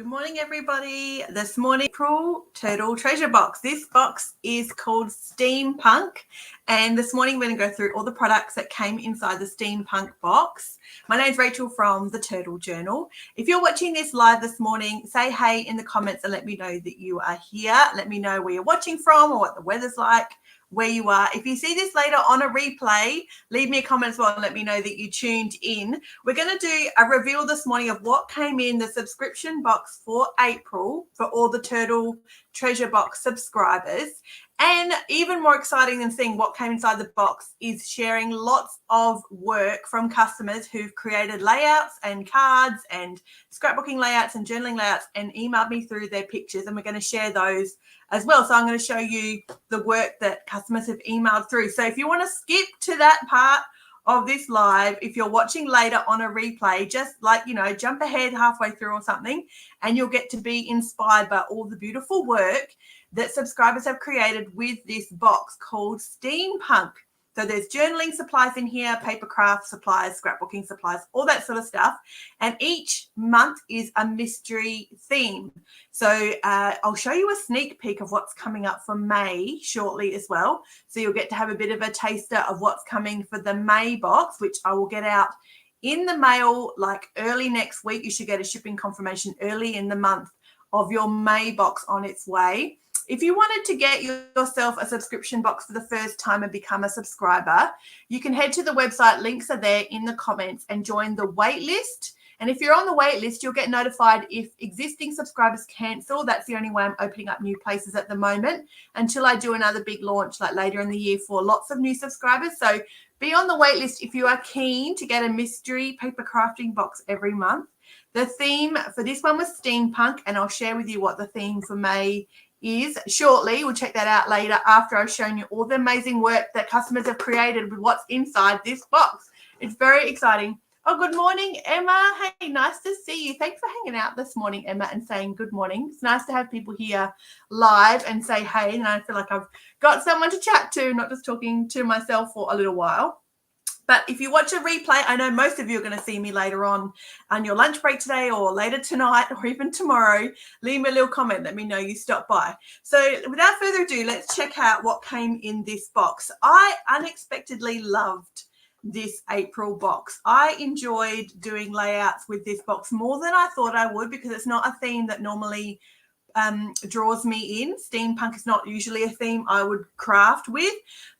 Good morning, everybody. This morning, April Turtle Treasure Box. This box is called Steampunk, and this morning we're going to go through all the products that came inside the Steampunk box. My name's Rachel from the Turtle Journal. If you're watching this live this morning, say hey in the comments and let me know that you are here. Let me know where you're watching from or what the weather's like, where you are. If you see this later on a replay, leave me a comment as well and let me know that you tuned in. We're going to do a reveal this morning of what came in the subscription box for April for all the Turtle Treasure Box subscribers. And even more exciting than seeing what came inside the box is sharing lots of work from customers who've created layouts and cards and scrapbooking layouts and journaling layouts and emailed me through their pictures, and we're going to share those as well. So I'm going to show you the work that customers have emailed through. So if you want to skip to that part of this live, if you're watching later on a replay, just jump ahead halfway through or something, and you'll get to be inspired by all the beautiful work that subscribers have created with this box called Steampunk. So there's journaling supplies in here, paper craft supplies, scrapbooking supplies, all that sort of stuff. And each month is a mystery theme. So I'll show you a sneak peek of what's coming up for May shortly as well. So you'll get to have a bit of a taster of what's coming for the May box, which I will get out in the mail like early next week. You should get a shipping confirmation early in the month of your May box on its way. If you wanted to get yourself a subscription box for the first time and become a subscriber, you can head to the website. Links are there in the comments, and join the wait list. And if you're on the wait list, you'll get notified if existing subscribers cancel. That's the only way I'm opening up new places at the moment until I do another big launch like later in the year for lots of new subscribers. So be on the wait list if you are keen to get a mystery paper crafting box every month. The theme for this one was Steampunk, and I'll share with you what the theme for May is shortly. We'll check that out later after I've shown you all the amazing work that customers have created with what's inside this box. It's very exciting. Oh, good morning, Emma. Hey, nice to see you. Thanks for hanging out this morning, Emma, and saying good morning. It's nice to have people here live and say hey, and I feel like I've got someone to chat to, not just talking to myself for a little while. But if you watch a replay, I know most of you are going to see me later on your lunch break today or later tonight or even tomorrow. Leave me a little comment. Let me know you stopped by. So without further ado, let's check out what came in this box. I unexpectedly loved this April box. I enjoyed doing layouts with this box more than I thought I would, because it's not a theme that normally draws me in. Steampunk is not usually a theme I would craft with,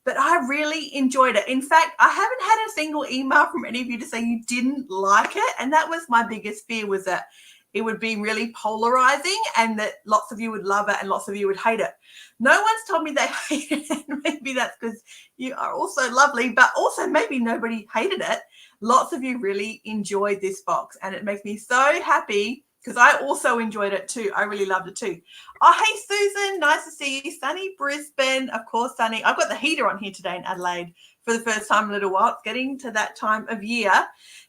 but I really enjoyed it. In fact, I haven't had a single email from any of you to say you didn't like it, and that was my biggest fear, was that it would be really polarizing and that lots of you would love it and lots of you would hate it. No one's told me they hated it. Maybe that's because you are also lovely, but also maybe nobody hated it. Lots of you really enjoyed this box, and it makes me so happy, because I also enjoyed it too. I really loved it too. Oh, hey, Susan. Nice to see you. Sunny Brisbane. Of course, Sunny. I've got the heater on here today in Adelaide for the first time in a little while. It's getting to that time of year.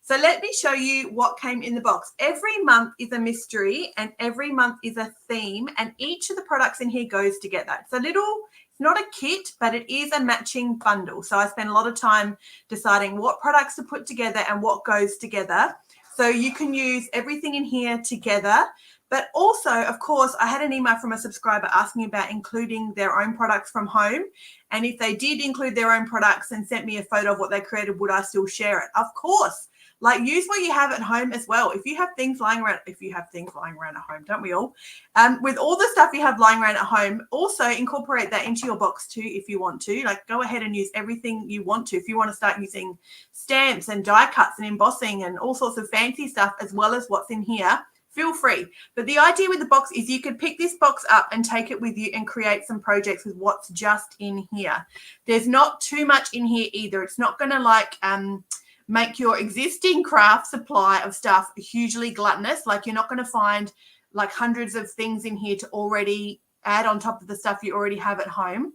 So let me show you what came in the box. Every month is a mystery, and every month is a theme, and each of the products in here goes together. It's not a kit, but it is a matching bundle. So I spend a lot of time deciding what products to put together and what goes together. So you can use everything in here together. But also, of course, I had an email from a subscriber asking about including their own products from home. And if they did include their own products and sent me a photo of what they created, would I still share it? Of course. Like, use what you have at home as well. If you have things lying around at home, don't we all? With all the stuff you have lying around at home, also incorporate that into your box too if you want to. Like, go ahead and use everything you want to. If you want to start using stamps and die cuts and embossing and all sorts of fancy stuff as well as what's in here, feel free. But the idea with the box is you could pick this box up and take it with you and create some projects with what's just in here. There's not too much in here either. It's not going to make your existing craft supply of stuff hugely gluttonous. Like, you're not going to find like hundreds of things in here to already add on top of the stuff you already have at home.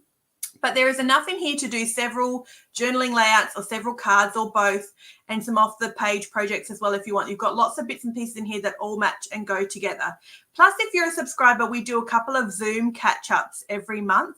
But there is enough in here to do several journaling layouts or several cards or both, and some off-the-page projects as well if you want. You've got lots of bits and pieces in here that all match and go together. Plus, if you're a subscriber, we do a couple of Zoom catch-ups every month.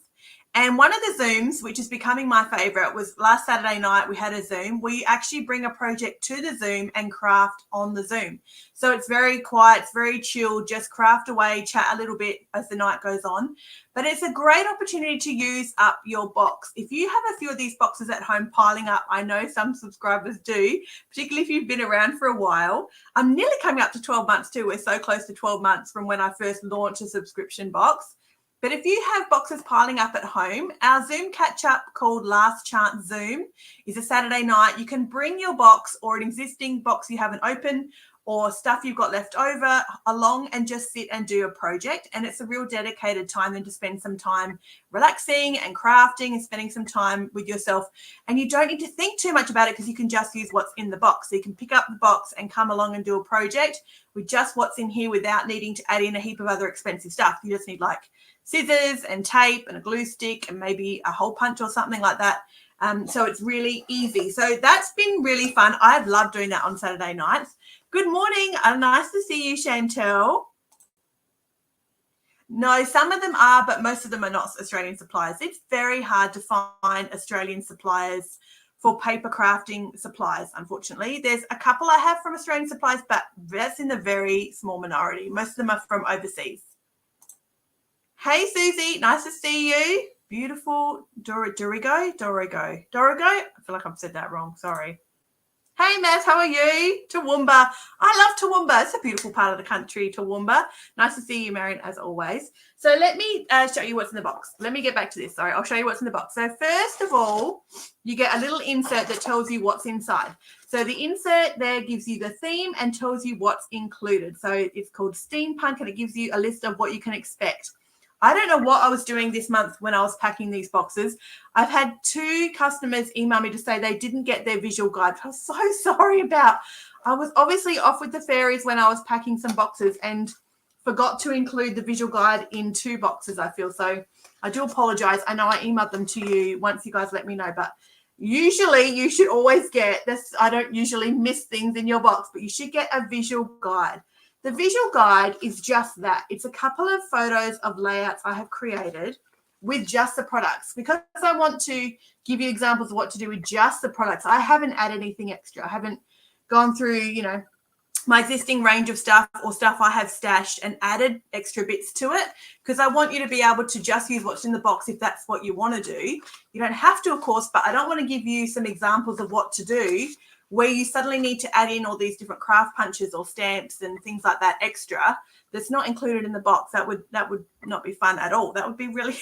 And one of the Zooms, which is becoming my favorite, was last Saturday night we had a Zoom. We actually bring a project to the Zoom and craft on the Zoom. So it's very quiet, it's very chill, just craft away, chat a little bit as the night goes on. But it's a great opportunity to use up your box. If you have a few of these boxes at home piling up, I know some subscribers do, particularly if you've been around for a while. I'm nearly coming up to 12 months too. We're so close to 12 months from when I first launched a subscription box. But if you have boxes piling up at home, our Zoom catch-up called Last Chance Zoom is a Saturday night. You can bring your box or an existing box you haven't opened or stuff you've got left over along and just sit and do a project. And it's a real dedicated time then to spend some time relaxing and crafting and spending some time with yourself. And you don't need to think too much about it because you can just use what's in the box. So you can pick up the box and come along and do a project with just what's in here without needing to add in a heap of other expensive stuff. You just need like scissors and tape and a glue stick and maybe a hole punch or something like that. So it's really easy. So that's been really fun. I've loved doing that on Saturday nights. Good morning. Nice to see you, Chantel. No, some of them are, but most of them are not Australian suppliers. It's very hard to find Australian suppliers for paper crafting supplies, unfortunately. There's a couple I have from Australian suppliers, but that's in the very small minority. Most of them are from overseas. Hey, Susie. Nice to see you. Beautiful. Dorigo. I feel like I've said that wrong. Sorry. Hey, Maz, how are you? Toowoomba. I love Toowoomba. It's a beautiful part of the country, Toowoomba. Nice to see you, Marion, as always. So let me show you what's in the box. Let me get back to this. Sorry, I'll show you what's in the box. So first of all, you get a little insert that tells you what's inside. So the insert there gives you the theme and tells you what's included. So it's called Steampunk, and it gives you a list of what you can expect. I don't know what I was doing this month when I was packing these boxes. I've had 2 customers email me to say they didn't get their visual guide. I'm so sorry about. I was obviously off with the fairies when I was packing some boxes and forgot to include the visual guide in 2 boxes, I feel. So I do apologize. I know I emailed them to you once you guys let me know, but usually you should always get this. I don't usually miss things in your box, but you should get a visual guide. The visual guide is just that. It's a couple of photos of layouts I have created with just the products because I want to give you examples of what to do with just the products. I haven't added anything extra. I haven't gone through, my existing range of stuff or stuff I have stashed and added extra bits to it because I want you to be able to just use what's in the box if that's what you want to do. You don't have to, of course, but I don't want to give you some examples of what to do where you suddenly need to add in all these different craft punches or stamps and things like that extra that's not included in the box. That would not be fun at all. That would be really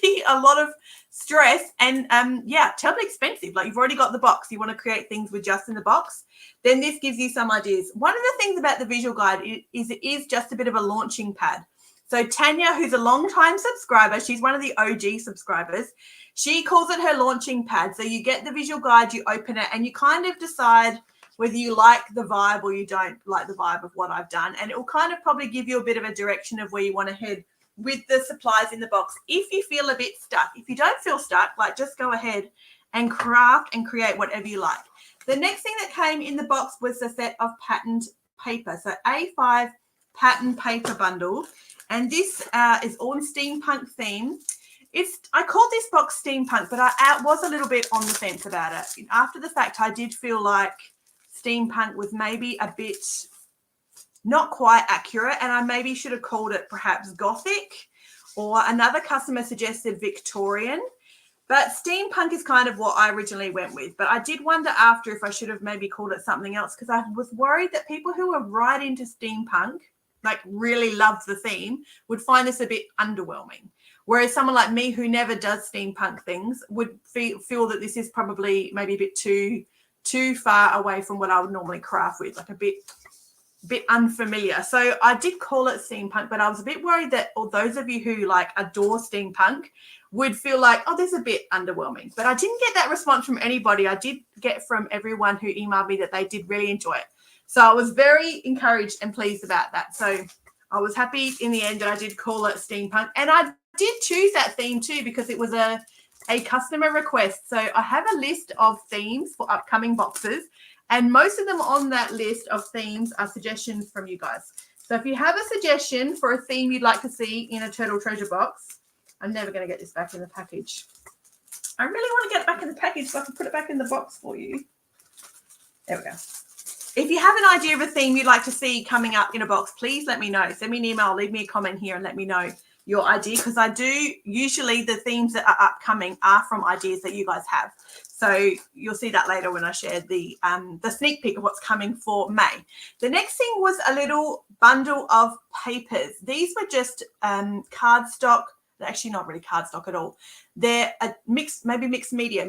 be a lot of stress and terribly expensive. Like you've already got the box. You want to create things with just in the box. Then this gives you some ideas. One of the things about the visual guide is it is just a bit of a launching pad. So Tanya, who's a long-time subscriber, she's one of the OG subscribers, she calls it her launching pad. So you get the visual guide, you open it, and you kind of decide whether you like the vibe or you don't like the vibe of what I've done. And it will kind of probably give you a bit of a direction of where you want to head with the supplies in the box if you feel a bit stuck. If you don't feel stuck, just go ahead and craft and create whatever you like. The next thing that came in the box was a set of patterned paper. So A5 pattern paper bundle. And this is all in steampunk theme. I called this box steampunk, but I was a little bit on the fence about it. After the fact, I did feel like steampunk was maybe a bit not quite accurate, and I maybe should have called it perhaps gothic, or another customer suggested Victorian. But steampunk is kind of what I originally went with. But I did wonder after if I should have maybe called it something else because I was worried that people who were right into steampunk, like really loved the theme, would find this a bit underwhelming. Whereas someone like me who never does steampunk things would feel that this is probably maybe a bit too far away from what I would normally craft with, like a bit unfamiliar. So I did call it steampunk, but I was a bit worried that those of you who adore steampunk would feel like, oh, this is a bit underwhelming. But I didn't get that response from anybody. I did get from everyone who emailed me that they did really enjoy it. So I was very encouraged and pleased about that. So I was happy in the end that I did call it steampunk. And I did choose that theme too because it was a customer request. So I have a list of themes for upcoming boxes. And most of them on that list of themes are suggestions from you guys. So if you have a suggestion for a theme you'd like to see in a Turtle Treasure box, I'm never going to get this back in the package. I really want to get it back in the package so I can put it back in the box for you. There we go. If you have an idea of a theme you'd like to see coming up in a box, please let me know. Send me an email, leave me a comment here and let me know your idea, because I do usually the themes that are upcoming are from ideas that you guys have. So you'll see that later when I share the sneak peek of what's coming for May. The next thing was a little bundle of papers. These were just cardstock. Actually, not really cardstock at all. They're a mixed media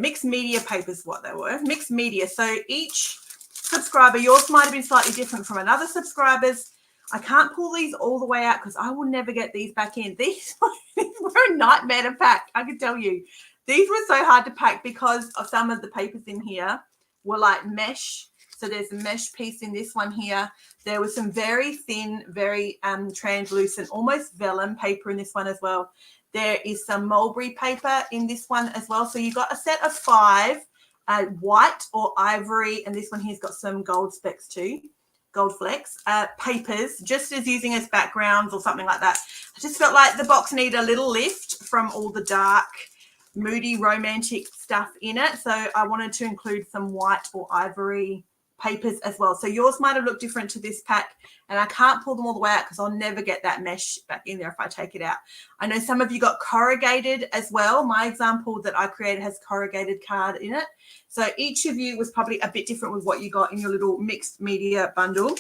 papers, what they were, mixed media. So each subscriber, yours might have been slightly different from another subscriber's. I can't pull these all the way out because I will never get these back in. These were a nightmare to pack, I can tell you. These were so hard to pack because of some of the papers in here were like mesh. So there's a mesh piece in this one here. There was some very thin, very translucent, almost vellum paper in this one as well. There is some mulberry paper in this one as well. So you got a set of 5, white or ivory, and this one here's got some gold specks too. Gold flecks, papers, just as using as backgrounds or something like that. I just felt like the box needed a little lift from all the dark, moody, romantic stuff in it. So I wanted to include some white or ivory papers as well. So yours might have looked different to this pack, and I can't pull them all the way out because I'll never get that mesh back in there if I take it out. I know some of you got corrugated as well. My example that I created has corrugated card in it. So each of you was probably a bit different with what you got in your little mixed media bundle.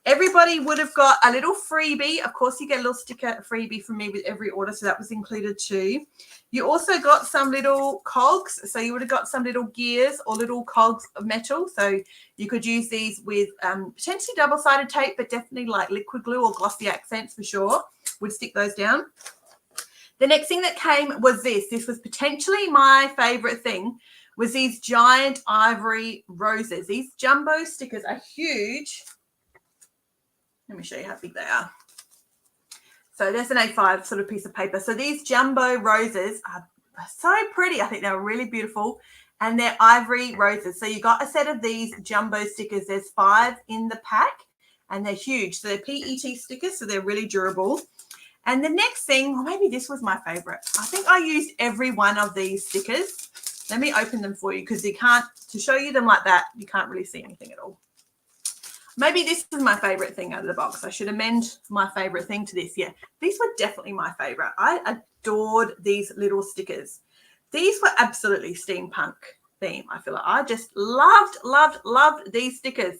Everybody would have got a little freebie. Of course, you get a little sticker freebie from me with every order, so that was included too. You also got some little cogs. So you would have got some little gears or little cogs of metal. So you could use these with potentially double-sided tape, but definitely like liquid glue or glossy accents for sure. Would stick those down. The next thing that came was this. This was potentially my favorite thing, was these giant ivory roses. These jumbo stickers are huge. Let me show you how big they are. So there's an A5 sort of piece of paper. So these jumbo roses are so pretty. I think they're really beautiful. And they're ivory roses. So you got a set of these jumbo stickers. There's 5 in the pack, and they're huge. So they're PET stickers, so they're really durable. And the next thing, well, maybe this was my favorite. I think I used every one of these stickers. Let me open them for you because you can't, to show you them like that, you can't really see anything at all. Maybe this is my favorite thing out of the box. I should amend my favorite thing to this. Yeah, these were definitely my favorite. I adored these little stickers. These were absolutely steampunk theme. I feel like I just loved these stickers.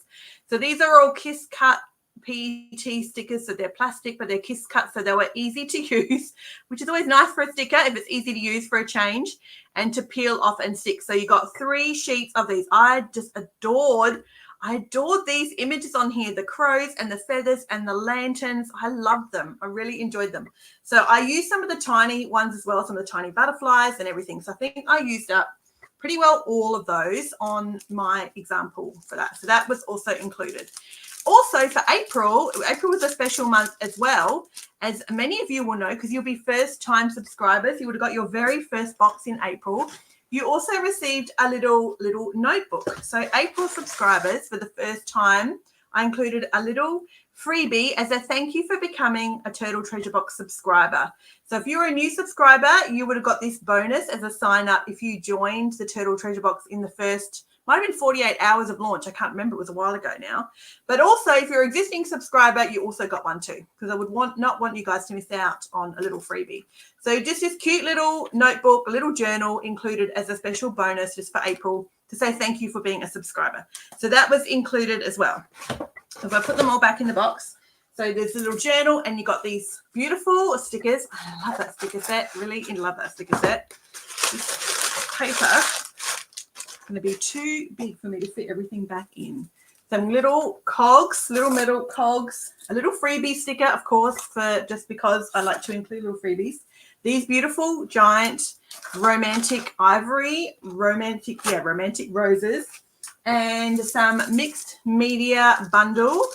So these are all Kiss Cut PET stickers. So they're plastic, but they're Kiss Cut, so they were easy to use, which is always nice for a sticker if it's easy to use for a change and to peel off and stick. So you got 3 sheets of these. I just adored these images on here, the crows and the feathers and the lanterns. I loved them. I really enjoyed them. So I used some of the tiny ones as well, some of the tiny butterflies and everything. So I think I used up pretty well all of those on my example for that. So that was also included. Also for April was a special month as well, as many of you will know, because you'll be first-time subscribers. You would have got your very first box in April. You also received a little notebook. So April subscribers, for the first time, I included a little freebie as a thank you for becoming a Turtle Treasure Box subscriber. So if you're a new subscriber, you would have got this bonus as a sign up if you joined the Turtle Treasure Box in the first, might have been 48 hours of launch. I can't remember. It was a while ago now. But also, if you're an existing subscriber, you also got one too, because I would not want you guys to miss out on a little freebie. So just this cute little notebook, a little journal included as a special bonus just for April to say thank you for being a subscriber. So that was included as well. So if I put them all back in the box, so there's a little journal and you got these beautiful stickers. I love that sticker set. Really love that sticker set. This paper going to be too big for me to fit everything back in. Some little cogs, little metal cogs, a little freebie sticker, of course, for just because I like to include little freebies. These beautiful giant romantic roses, and some mixed media bundle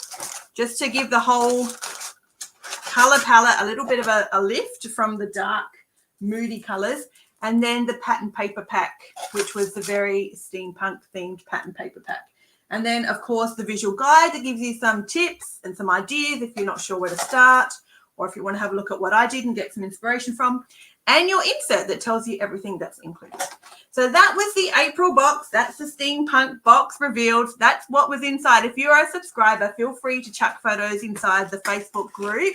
just to give the whole color palette a little bit of a lift from the dark, moody colors. And then the pattern paper pack, which was the very steampunk themed pattern paper pack. And then, of course, the visual guide that gives you some tips and some ideas if you're not sure where to start, or if you want to have a look at what I did and get some inspiration from, and your insert that tells you everything that's included. So that was the April box. That's the Steampunk box revealed. That's what was inside. If you're a subscriber, feel free to chuck photos inside the Facebook group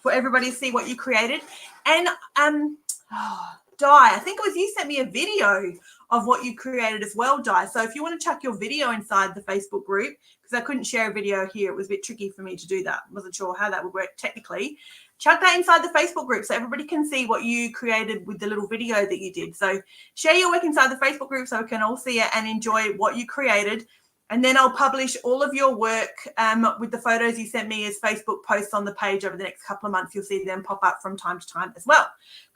for everybody to see what you created. And Di, I think it was you sent me a video of what you created as well, Di. So if you want to chuck your video inside the Facebook group, because I couldn't share a video here, it was a bit tricky for me to do that. I wasn't sure how that would work technically. Chuck that inside the Facebook group so everybody can see what you created with the little video that you did. So share your work inside the Facebook group so we can all see it and enjoy what you created. And then I'll publish all of your work with the photos you sent me as Facebook posts on the page over the next couple of months. You'll see them pop up from time to time as well.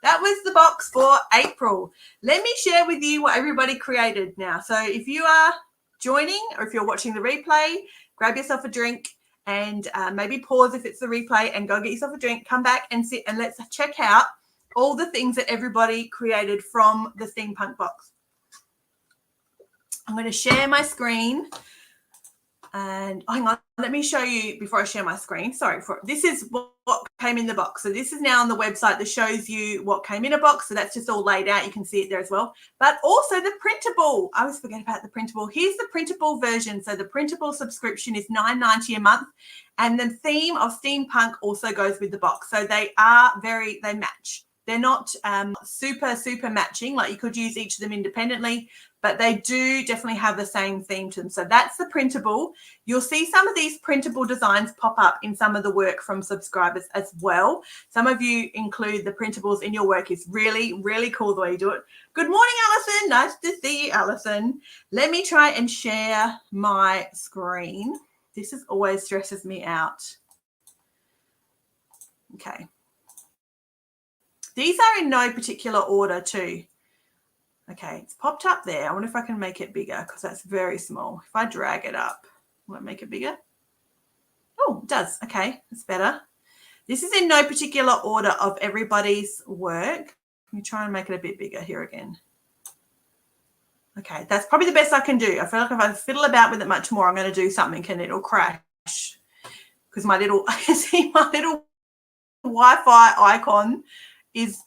That was the box for April. Let me share with you what everybody created now. So if you are joining or if you're watching the replay, grab yourself a drink and maybe pause if it's the replay and go get yourself a drink, come back and sit and let's check out all the things that everybody created from the Steampunk box. I'm going to share my screen and hang on, let me show you before I share my screen. Sorry, this is what came in the box. So this is now on the website that shows you what came in a box. So that's just all laid out. You can see it there as well. But also the printable. I always forget about the printable. Here's the printable version. So the printable subscription is $9.90 a month. And the theme of Steampunk also goes with the box. So they match. They're not super matching. Like you could use each of them independently, but they do definitely have the same theme to them. So that's the printable. You'll see some of these printable designs pop up in some of the work from subscribers as well. Some of you include the printables in your work. It's really, really cool the way you do it. Good morning, Alison. Nice to see you, Alison. Let me try and share my screen. This always stresses me out. Okay. These are in no particular order too. Okay, it's popped up there. I wonder if I can make it bigger because that's very small. If I drag it up, will it make it bigger? Oh, it does. Okay, that's better. This is in no particular order of everybody's work. Let me try and make it a bit bigger here again. Okay, that's probably the best I can do. I feel like if I fiddle about with it much more, I'm going to do something and it'll crash because my little, see my little Wi-Fi icon is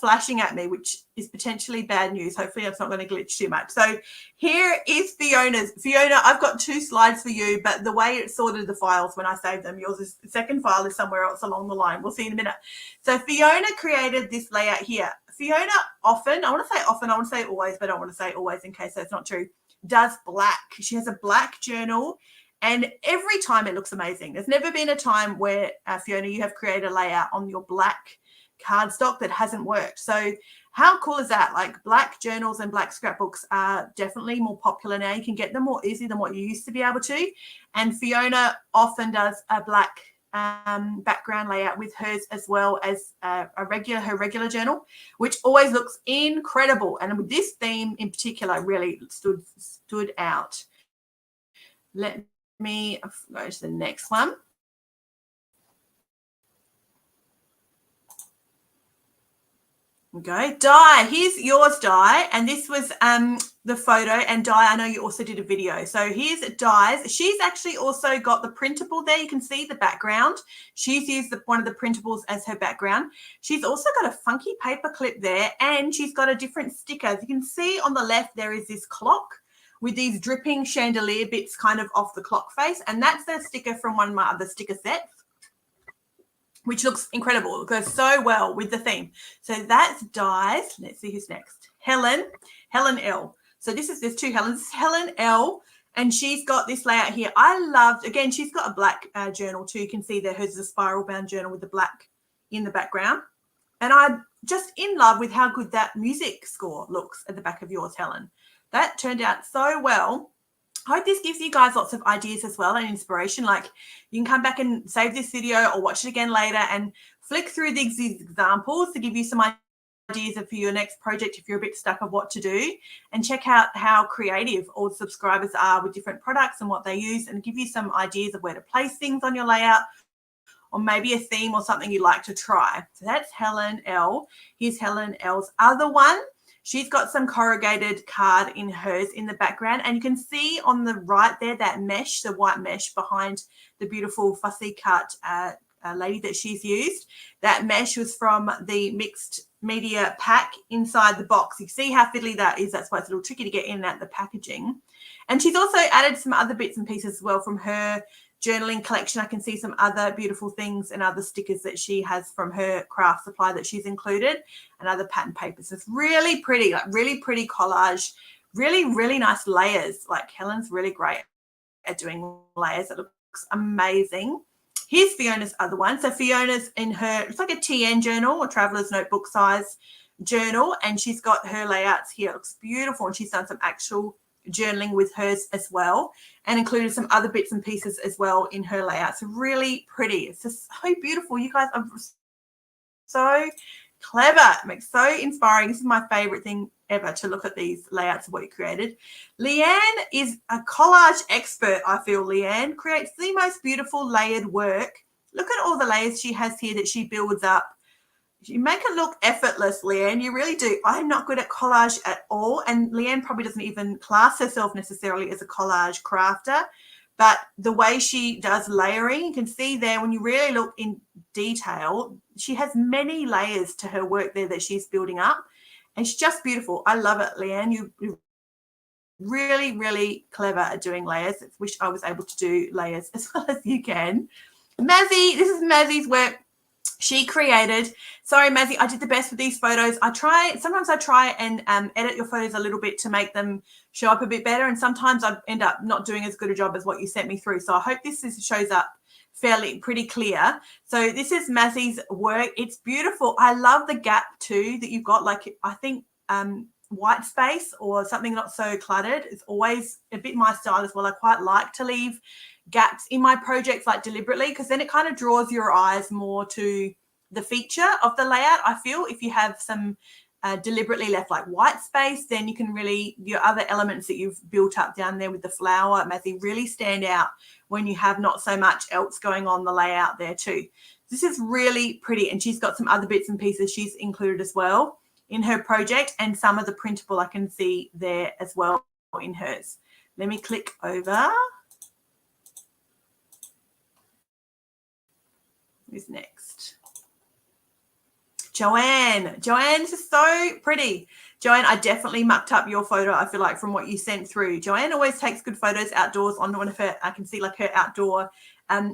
flashing at me, which is potentially bad news. Hopefully it's not going to glitch too much. So here is Fiona's. Fiona, I've got 2 slides for you, but the way it sorted the files when I saved them, the second file is somewhere else along the line. We'll see in a minute. So Fiona created this layout here. Fiona often, I want to say always, but I don't want to say always in case that's not true, does black. She has a black journal. And every time it looks amazing. There's never been a time where, Fiona, you have created a layout on your black cardstock that hasn't worked. So how cool is that? Like black journals and black scrapbooks are definitely more popular now. You can get them more easily than what you used to be able to. And Fiona often does a black background layout with hers as well as her regular journal, which always looks incredible. And with this theme in particular really stood out. Let me go to the next one. Okay, Di, here's yours, Di, and this was the photo, and Di, I know you also did a video. So here's Di's. She's actually also got the printable there. You can see the background. She's used one of the printables as her background. She's also got a funky paper clip there, and she's got a different sticker. As you can see on the left, there is this clock with these dripping chandelier bits kind of off the clock face, and that's the sticker from one of my other sticker sets, which looks incredible. It goes so well with the theme. So that's Di's. Let's see who's next. Helen L. So there's 2 Helens. This is Helen L. And she's got this layout here. I loved, again, she's got a black journal too. You can see that hers is a spiral bound journal with the black in the background. And I'm just in love with how good that music score looks at the back of yours, Helen. That turned out so well. I hope this gives you guys lots of ideas as well and inspiration. Like you can come back and save this video or watch it again later and flick through these examples to give you some ideas for your next project if you're a bit stuck of what to do, and check out how creative all the subscribers are with different products and what they use, and give you some ideas of where to place things on your layout or maybe a theme or something you'd like to try. So that's Helen L. Here's Helen L's other one. She's got some corrugated card in hers in the background, and you can see on the right there that mesh, the white mesh behind the beautiful fussy cut lady that she's used. That mesh was from the mixed media pack inside the box. You see how fiddly that is. That's why it's a little tricky to get in and out the packaging. And she's also added some other bits and pieces as well from her journaling collection. I can see some other beautiful things and other stickers that she has from her craft supply that she's included, and other pattern papers. It's really pretty, like really pretty collage, really nice layers. Like Helen's really great at doing layers. It looks amazing. Here's Fiona's other one. So Fiona's in her, it's like a TN journal, a traveler's notebook size journal, and she's got her layouts here. It looks beautiful, and she's done some actual journaling with hers as well, and included some other bits and pieces as well in her layouts. Really pretty. It's just so beautiful. You guys are so clever. It makes so inspiring. This is my favorite thing ever, to look at these layouts of what you created. Leanne is a collage expert. I feel Leanne creates the most beautiful layered work. Look at all the layers she has here that she builds up. You make it look effortless, Leanne. You really do. I'm not good at collage at all, and Leanne probably doesn't even class herself necessarily as a collage crafter, but the way she does layering, you can see there when you really look in detail, she has many layers to her work there that she's building up, and she's just beautiful. I love it, Leanne. You're really clever at doing layers. I wish I was able to do layers as well as you can. Mazzy, this is Mazzy's work. She created, sorry, Mazzy, I did the best with these photos. Sometimes I try and edit your photos a little bit to make them show up a bit better, and sometimes I end up not doing as good a job as what you sent me through. So I hope this shows up pretty clear. So this is Mazzy's work. It's beautiful. I love the gap too that you've got, like I think white space or something not so cluttered. It's always a bit my style as well. I quite like to leave gaps in my projects, like deliberately, because then it kind of draws your eyes more to the feature of the layout. I feel if you have some deliberately left like white space, then you can really, your other elements that you've built up down there with the flower, Mazzy, really stand out when you have not so much else going on the layout there too. This is really pretty, and she's got some other bits and pieces she's included as well in her project, and some of the printable I can see there as well in hers. Let me click over. Who's next? Joanne. Joanne, this is so pretty. Joanne, I definitely mucked up your photo, I feel like, from what you sent through. Joanne always takes good photos outdoors on one of her, I can see like her outdoor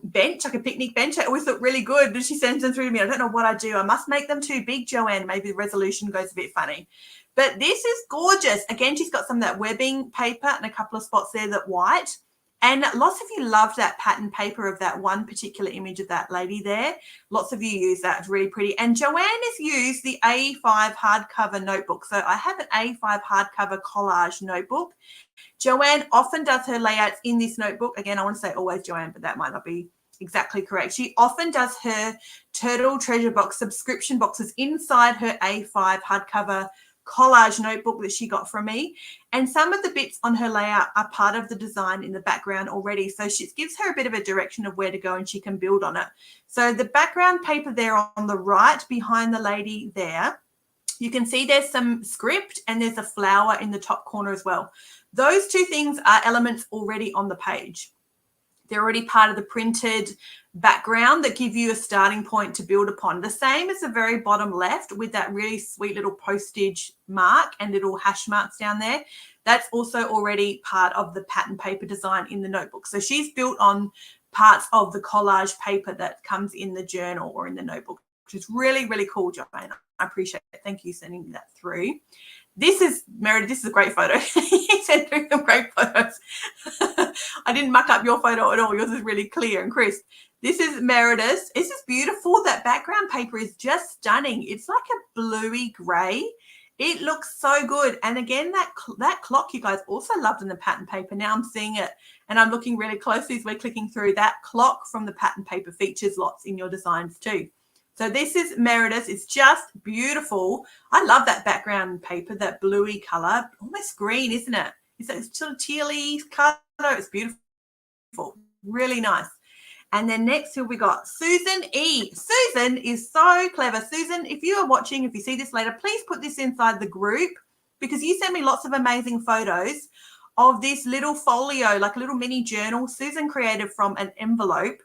bench, like a picnic bench. It always look really good, and she sends them through to me. I don't know what I do. I must make them too big, Joanne. Maybe the resolution goes a bit funny. But this is gorgeous. Again, she's got some of that webbing paper and a couple of spots there that white. And lots of you loved that pattern paper of that one particular image of that lady there. Lots of you use that. It's really pretty. And Joanne has used the A5 hardcover notebook. So I have an A5 hardcover collage notebook. Joanne often does her layouts in this notebook. Again, I want to say always Joanne, but that might not be exactly correct. She often does her Turtle Treasure Box subscription boxes inside her A5 hardcover collage notebook that she got from me, and some of the bits on her layout are part of the design in the background already, so she gives her a bit of a direction of where to go and she can build on it. So the background paper there on the right behind the lady there, you can see there's some script and there's a flower in the top corner as well. Those two things are elements already on the page. They're already part of the printed background that give you a starting point to build upon. The same as the very bottom left with that really sweet little postage mark and little hash marks down there. That's also already part of the pattern paper design in the notebook. So she's built on parts of the collage paper that comes in the journal or in the notebook, which is really, really cool, Joanne. I appreciate it. Thank you for sending that through. This is, Meredith, this is a great photo. You sent through some great photos. I didn't muck up your photo at all. Yours is really clear and crisp. This is Meredith. This is beautiful. That background paper is just stunning. It's like a bluey grey. It looks so good. And again, that clock you guys also loved in the pattern paper. Now I'm seeing it and I'm looking really closely as we're clicking through. That clock from the pattern paper features lots in your designs too. So this is Meredith. It's just beautiful. I love that background paper, that bluey colour, almost green, isn't it? It's a sort of tealy colour. It's beautiful, really nice. And then next here we got Susan E. Susan is so clever. Susan, if you are watching, if you see this later, please put this inside the group because you send me lots of amazing photos of this little folio, like a little mini journal Susan created from an envelope.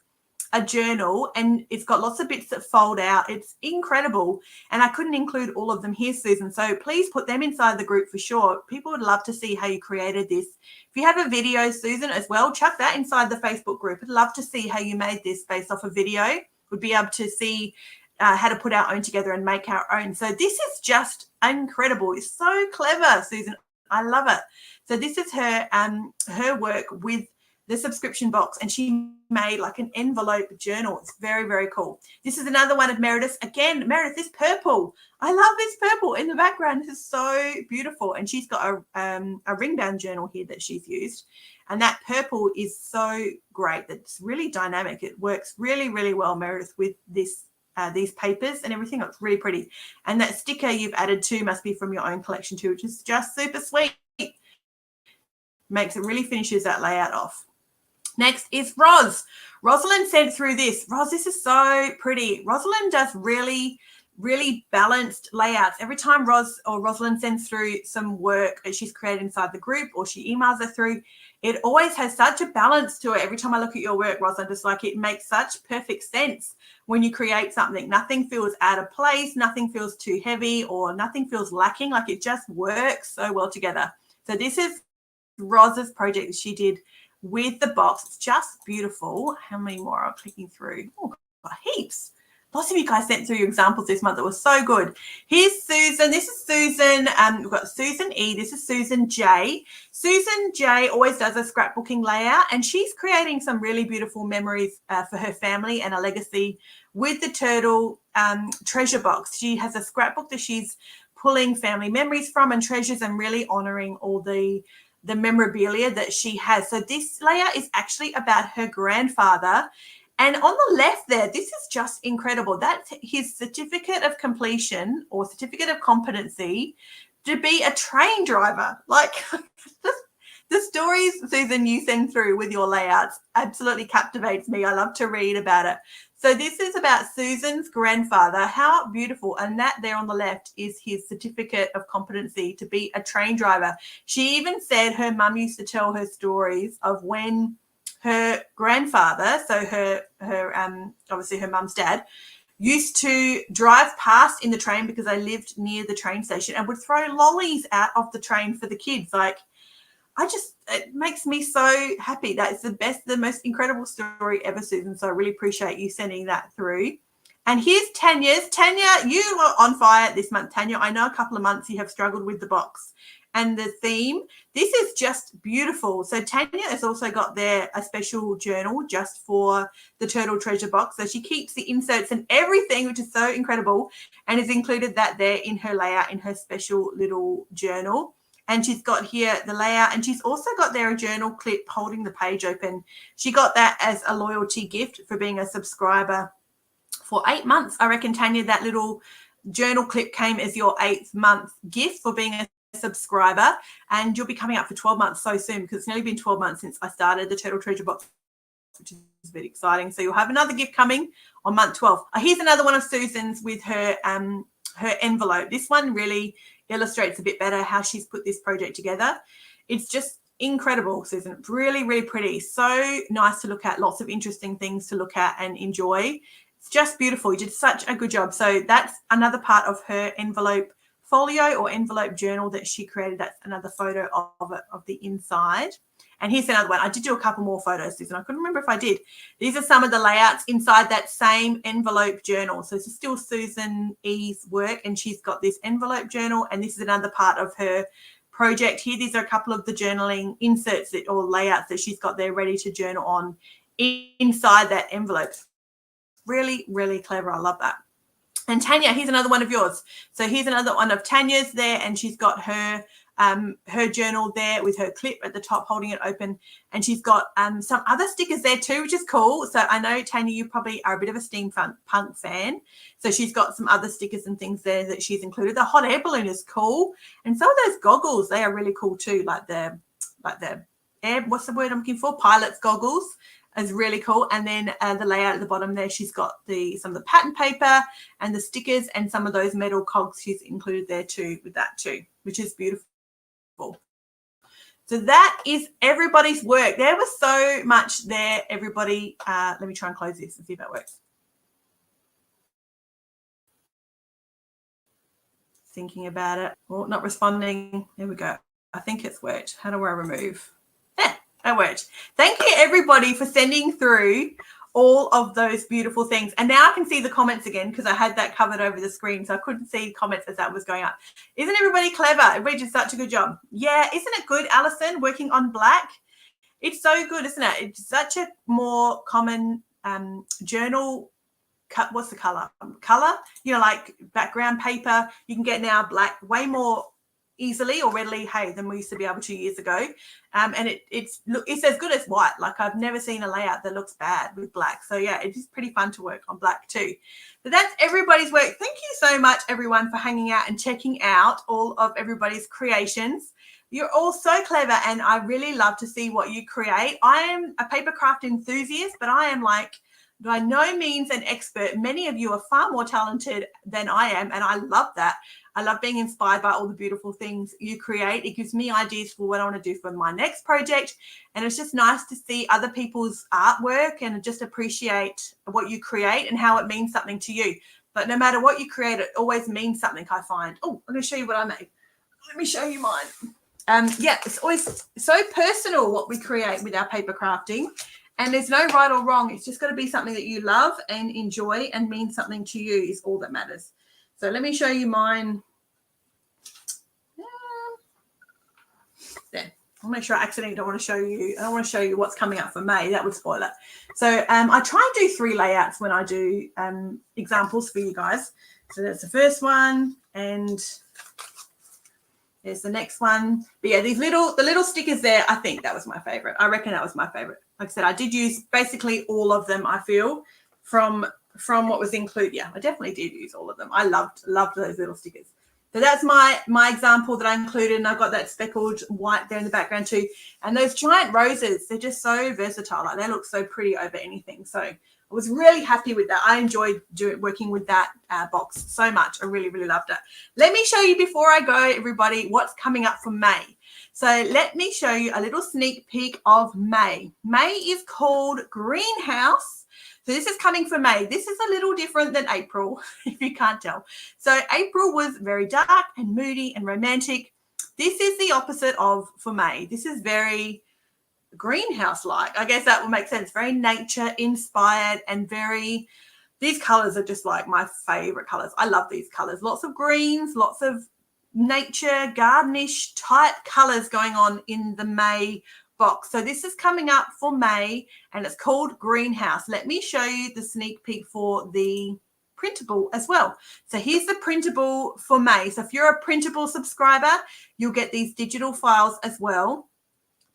a journal, and it's got lots of bits that fold out. It's incredible, and I couldn't include all of them here, Susan, so please put them inside the group for sure. People would love to see how you created this. If you have a video, Susan, as well, chuck that inside the Facebook group. I'd love to see how you made this based off a video. We'd be able to see how to put our own together and make our own. So this is just incredible. It's so clever, Susan. I love it. So this is her work with the subscription box, and she made like an envelope journal. It's very, very cool. This is another one of Meredith's. Again, Meredith, this purple. I love this purple in the background. This is so beautiful. And she's got a ring bound journal here that she's used. And that purple is so great. It's really dynamic. It works really, really well, Meredith, with this these papers and everything. It's really pretty. And that sticker you've added too must be from your own collection too, which is just super sweet. Makes it really finishes that layout off. Next is Rosalind sent through this. This is so pretty. Rosalind does really, really balanced layouts. Every time Rosalind sends through some work that she's created inside the group, or she emails it through, it always has such a balance to it. Every time I look at your work, Rosalind, just like it makes such perfect sense when you create something. Nothing feels out of place, nothing feels too heavy, or nothing feels lacking. Like it just works so well together. So this is Roz's project that she did with the box. It's just beautiful. How many more are clicking through? Oh, heaps. Lots of you guys sent through your examples this month. It was so good. Here's Susan. This is Susan. We've got Susan E. This is Susan J. Susan J always does a scrapbooking layout, and she's creating some really beautiful memories for her family and a legacy with the turtle treasure box. She has a scrapbook that she's pulling family memories from and treasures, and really honoring all the memorabilia that she has. So this layout is actually about her grandfather. And on the left there, this is just incredible. That's his certificate of completion or certificate of competency to be a train driver. Like the stories, Susan, you send through with your layouts absolutely captivates me. I love to read about it. So this is about Susan's grandfather. How beautiful. And that there on the left is his certificate of competency to be a train driver. She even said her mum used to tell her stories of when her grandfather, so her obviously her mum's dad, used to drive past in the train because they lived near the train station, and would throw lollies out of the train for the kids. Like, it makes me so happy. That's the most incredible story ever, Susan. So I really appreciate you sending that through. And here's Tanya's. Tanya, you are on fire this month, Tanya. I know a couple of months you have struggled with the box and the theme. This is just beautiful. So Tanya has also got there a special journal just for the turtle treasure box. So she keeps the inserts and everything, which is so incredible, and has included that there in her layout in her special little journal. And she's got here the layout, and she's also got there a journal clip holding the page open. She got that as a loyalty gift for being a subscriber for 8 months. I reckon, Tanya, that little journal clip came as your 8th month gift for being a subscriber, and you'll be coming up for 12 months so soon, because it's nearly been 12 months since I started the Turtle Treasure Box, which is a bit exciting. So you'll have another gift coming on month 12. Here's another one of Susan's with her envelope. This one really illustrates a bit better how she's put this project together. It's just incredible, Susan. It's really, really pretty. So nice to look at. Lots of interesting things to look at and enjoy. It's just beautiful. You did such a good job. So that's another part of her envelope folio or envelope journal that she created. That's another photo of it, of the inside. And here's another one. I did do a couple more photos, Susan. I couldn't remember if I did. These are some of the layouts inside that same envelope journal. So this is still Susan E's work, and she's got this envelope journal, and this is another part of her project here. These are a couple of the journaling inserts or layouts that she's got there ready to journal on inside that envelope. Really, really clever. I love that. And Tanya, here's another one of yours. So here's another one of Tanya's there, and she's got her journal there with her clip at the top holding it open, and she's got some other stickers there too, which is cool. So I know, Tanya, you probably are a bit of a steampunk fan, so she's got some other stickers and things there that she's included. The hot air balloon is cool, and some of those goggles, they are really cool too, like the air, what's the word I'm looking for, pilot's goggles is really cool. And then the layout at the bottom there, she's got some of the pattern paper and the stickers, and some of those metal cogs she's included there too with that too, which is beautiful. So that is everybody's work. There was so much there, everybody. Let me try and close this and see if that works. Thinking about it. Oh, not responding. There we go. I think it's worked. How do I remove? Yeah, that worked. Thank you, everybody, for sending through all of those beautiful things. And now I can see the comments again because I had that covered over the screen, so I couldn't see comments as that was going up. Isn't everybody clever? Everybody did such a good job. Yeah, isn't it good, Alison, working on black? It's so good, isn't it? It's such a more common journal. What's the color? You know, like background paper. You can get now black way more easily or readily, than we used to be able to years ago. And it's as good as white. Like, I've never seen a layout that looks bad with black. So yeah, it is pretty fun to work on black too. But that's everybody's work. Thank you so much, everyone, for hanging out and checking out all of everybody's creations. You're all so clever, and I really love to see what you create. I am a paper craft enthusiast, but I am by no means an expert. Many of you are far more talented than I am, and I love that. I love being inspired by all the beautiful things you create. It gives me ideas for what I want to do for my next project, and it's just nice to see other people's artwork and just appreciate what you create and how it means something to you. But no matter what you create, it always means something, I find. Oh, I'm going to show you what I made. Let me show you mine. Yeah, it's always so personal what we create with our paper crafting. And there's no right or wrong. It's just got to be something that you love and enjoy and mean something to you is all that matters. So let me show you mine. There. I'll make sure I accidentally don't want to show you. I don't want to show you what's coming up for May. That would spoil it. So I try and do 3 layouts when I do examples for you guys. So that's the first one, and there's the next one. But yeah, the little stickers there, I think that was my favorite. I reckon that was my favorite. Like I said, I did use basically all of them, I feel, from what was included. Yeah, I definitely did use all of them. I loved those little stickers. So that's my example that I included, and I've got that speckled white there in the background too. And those giant roses, they're just so versatile. Like, they look so pretty over anything. So I was really happy with that. I enjoyed working with that box so much. I really, really loved it. Let me show you before I go, everybody, what's coming up for May. So let me show you a little sneak peek of May. May is called Greenhouse. So this is coming for May. This is a little different than April, if you can't tell. So April was very dark and moody and romantic. This is the opposite of for May. This is very greenhouse-like. I guess that will make sense. Very nature-inspired and very... These colours are just like my favourite colours. I love these colours. Lots of greens, lots of nature, gardenish type colours going on in the May box. So this is coming up for May, and it's called Greenhouse. Let me show you the sneak peek for the printable as well. So here's the printable for May. So if you're a printable subscriber, you'll get these digital files as well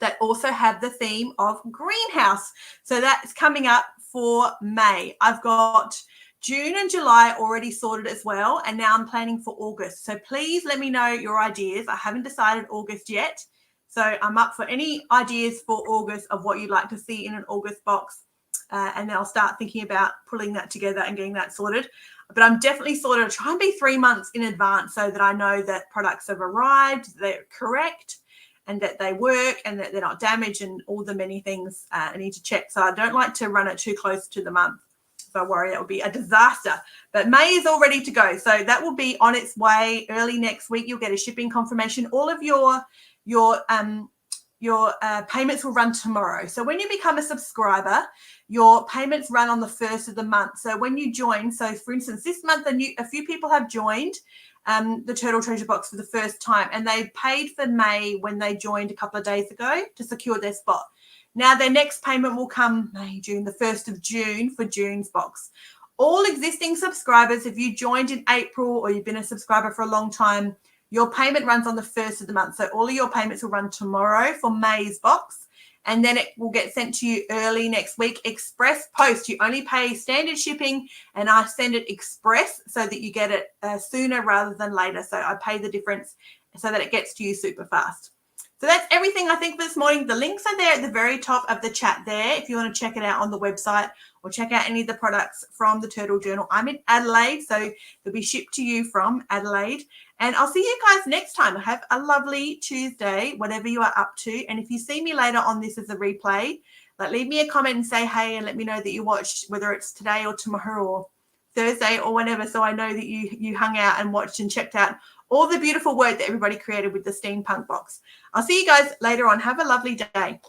that also have the theme of Greenhouse. So that's coming up for May. I've got June and July already sorted as well, and now I'm planning for August. So please let me know your ideas. I haven't decided August yet. So I'm up for any ideas for August of what you'd like to see in an August box. And then I'll start thinking about pulling that together and getting that sorted. But I'm definitely sorted. I'll try and be 3 months in advance so that I know that products have arrived, they're correct, and that they work and that they're not damaged and all the many things I need to check. So I don't like to run it too close to the month. If I worry, that would be a disaster. But May is all ready to go. So that will be on its way early next week. You'll get a shipping confirmation. All of your payments will run tomorrow. So when you become a subscriber, your payments run on the 1st of the month. So when you join, so for instance, this month a few people have joined the Turtle Treasure Box for the first time, and they paid for May when they joined a couple of days ago to secure their spot. Now their next payment will come May, June, the 1st of June for June's box. All existing subscribers, if you joined in April or you've been a subscriber for a long time, your payment runs on the 1st of the month. So all of your payments will run tomorrow for May's box, and then it will get sent to you early next week. Express post. You only pay standard shipping, and I send it express so that you get it sooner rather than later. So I pay the difference so that it gets to you super fast. So that's everything I think for this morning. The links are there at the very top of the chat there if you want to check it out on the website, or check out any of the products from the Turtle Journal. I'm in Adelaide, so they'll be shipped to you from Adelaide. And I'll see you guys next time. Have a lovely Tuesday, whatever you are up to. And if you see me later on this as a replay, like leave me a comment and say hey, and let me know that you watched, whether it's today or tomorrow or Thursday or whenever, so I know that you hung out and watched and checked out all the beautiful work that everybody created with the Steampunk box. I'll see you guys later on. Have a lovely day.